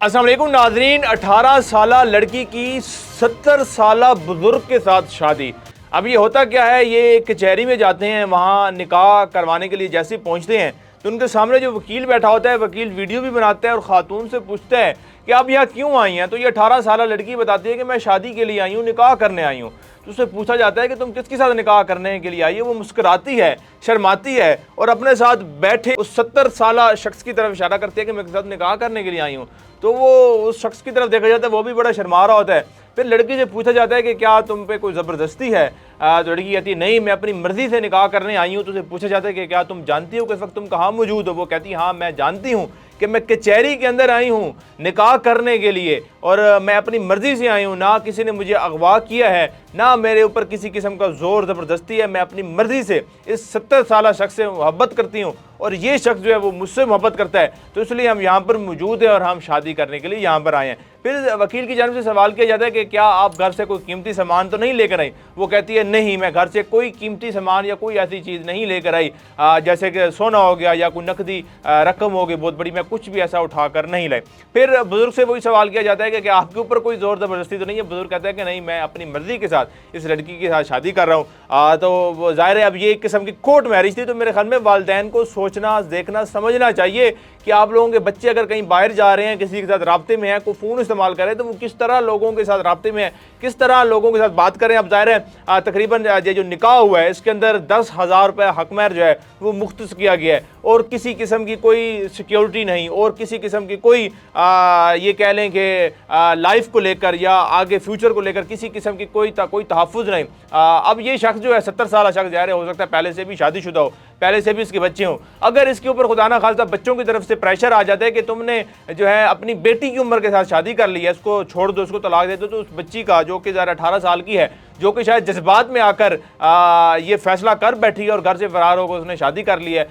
अस्सलाम वालेकुम नाज़रीन। 18 साला लड़की की 70 साला बुजुर्ग के साथ शादी। अब ये होता क्या है, ये कचहरी में जाते हैं, वहाँ निकाह करवाने के लिए जैसे ही पहुँचते हैं तो उनके सामने जो वकील बैठा होता है, वकील वीडियो भी बनाता है और ख़ातून से पूछता है कि आप यहाँ क्यों आई हैं। तो ये 18 साला लड़की बताती है कि मैं शादी के लिए आई हूँ, निकाह करने आई हूँ। तो उससे पूछा जाता है कि तुम किसके साथ निकाह करने के लिए आई हो। वो मुस्कुराती है, शर्माती है और अपने साथ बैठे उस 70 साला शख्स की तरफ इशारा करती है कि मैं उसके साथ निकाह करने के लिए आई हूँ। तो वो उस शख्स की तरफ देखा जाता है, वो भी बड़ा शर्मा रहा होता है। फिर लड़की से पूछा जाता है कि क्या तुम पे कोई ज़बरदस्ती है। तो लड़की कहती है नहीं, मैं अपनी मर्ज़ी से निकाह करने आई हूँ। तो उसे पूछा जाता है कि क्या तुम जानती हो कि इस वक्त तुम कहाँ मौजूद हो। वो कहती है हाँ मैं जानती हूँ कि मैं कचहरी के अंदर आई हूँ निकाह करने के लिए और मैं अपनी मर्ज़ी से आई हूँ, ना किसी ने मुझे अगवा किया है, ना मेरे ऊपर किसी किस्म का ज़ोर ज़बरदस्ती है। मैं अपनी मर्ज़ी से इस 70 साला शख्स से मोहब्बत करती हूँ और ये शख्स जो है वो मुझसे मोहब्बत करता है, तो इसलिए हम यहाँ पर मौजूद हैं और हम शादी करने के लिए यहाँ पर आए हैं। फिर वकील की जानिब से सवाल किया जाता है कि क्या आप घर से कोई कीमती सामान तो नहीं लेकर आई। वो कहती है नहीं, मैं घर से कोई कीमती सामान या कोई ऐसी चीज़ नहीं लेकर आई, जैसे कि सोना हो गया या कोई नकदी रकम हो गई बहुत बड़ी, मैं कुछ भी ऐसा उठाकर नहीं लाई। फिर बुजुर्ग से वही सवाल किया जाता है कि क्या आपके ऊपर कोई ज़ोर ज़बरदस्ती तो नहीं है। बुजुर्ग कहता है कि नहीं, मैं अपनी मर्ज़ी के साथ इस लड़की के साथ शादी कर रहा हूँ। तो ज़ाहिर है अब ये एक किस्म की कोर्ट मैरिज थी। तो मेरे ख्याल में वालिदैन को सोचना, देखना, समझना चाहिए कि आप लोगों के बच्चे अगर कहीं बाहर जा रहे हैं, किसी के साथ राब्ते में है, कोई फ़ोन इस्तेमाल करें तो वो किस तरह लोगों के साथ राब्ते में है, किस तरह लोगों के साथ बात करें। अब ज़ाहिर है तकरीबन ये जो निकाह हुआ है इसके अंदर 10,000 रुपये हक महर जो है वो मुख्तस किया गया है और किसी किस्म की कोई सिक्योरिटी नहीं और किसी किस्म की कोई ये कह लें कि लाइफ को लेकर या आगे फ्यूचर को लेकर किसी किस्म की कोई तहफ़्फ़ुज़ नहीं। अब ये शख्स जो है 70 साल शख्स ज़ाहिर हो सकता है पहले से भी शादीशुदा हो, पहले से भी इसके बच्चे हों। अगर इसके ऊपर खुदा ना खास्ता बच्चों की तरफ से प्रेशर आ जाता है कि तुमने जो है अपनी बेटी की उम्र के साथ शादी कर ली है, इसको छोड़ दो, इसको तलाक दे दो, तो उस बच्ची का जो कि ज़रा 18 साल की है, जो कि शायद जज्बात में आकर ये फैसला कर बैठी है और घर से फरार होकर उसने शादी कर ली है,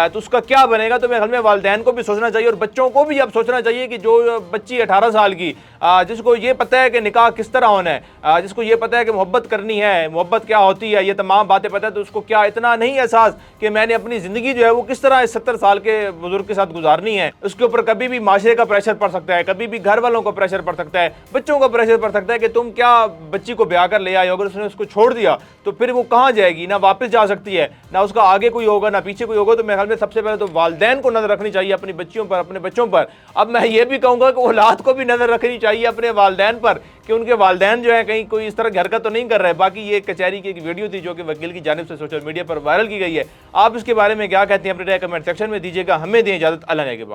तो उसका क्या बनेगा। तो मेरे ख्याल में वालिदैन को भी सोचना चाहिए और बच्चों को भी अब सोचना चाहिए कि जो बच्ची 18 साल की, जिसको ये पता है कि निकाह किस तरह होना है, जिसको ये पता है कि मोहब्बत करनी है, मोहब्बत क्या होती है, ये तमाम बातें पता है, तो उसको क्या इतना नहीं एहसास कि मैंने अपनी ज़िंदगी जो है वो किस तरह इस 70 साल के बुजुर्ग के साथ गुजारनी है। उसके ऊपर कभी भी माशरे का प्रेशर पड़ सकता है, कभी भी घर वालों का प्रेशर पड़ सकता है, बच्चों का प्रेशर पड़ सकता है कि तुम क्या बच्ची को ब्याह कर ले आए हो। अगर उसने उसको छोड़ दिया तो फिर वो कहाँ जाएगी, ना वापस जा सकती है, ना उसका आगे कोई होगा ना पीछे कोई होगा। तो मेरे ख्याल में सबसे पहले तो वालिदैन को नज़र रखनी चाहिए अपनी बच्चियों पर, अपने बच्चों पर। अब मैं ये भी कहूँगा कि औलाद को भी नज़र रखनी चाहिए अपने वालिदैन पर कि उनके वालिदैन जो है कहीं कोई इस तरह की हरकत तो नहीं कर रहे। बाकी ये कचहरी की एक वीडियो थी जो कि वकील की जानिब से सोशल मीडिया पर वायरल की गई है। आप इसके बारे में क्या कहते हैं अपने कमेंट सेक्शन में दीजिएगा। हमें दें इजाज़त, अल्लाह ने के बाद।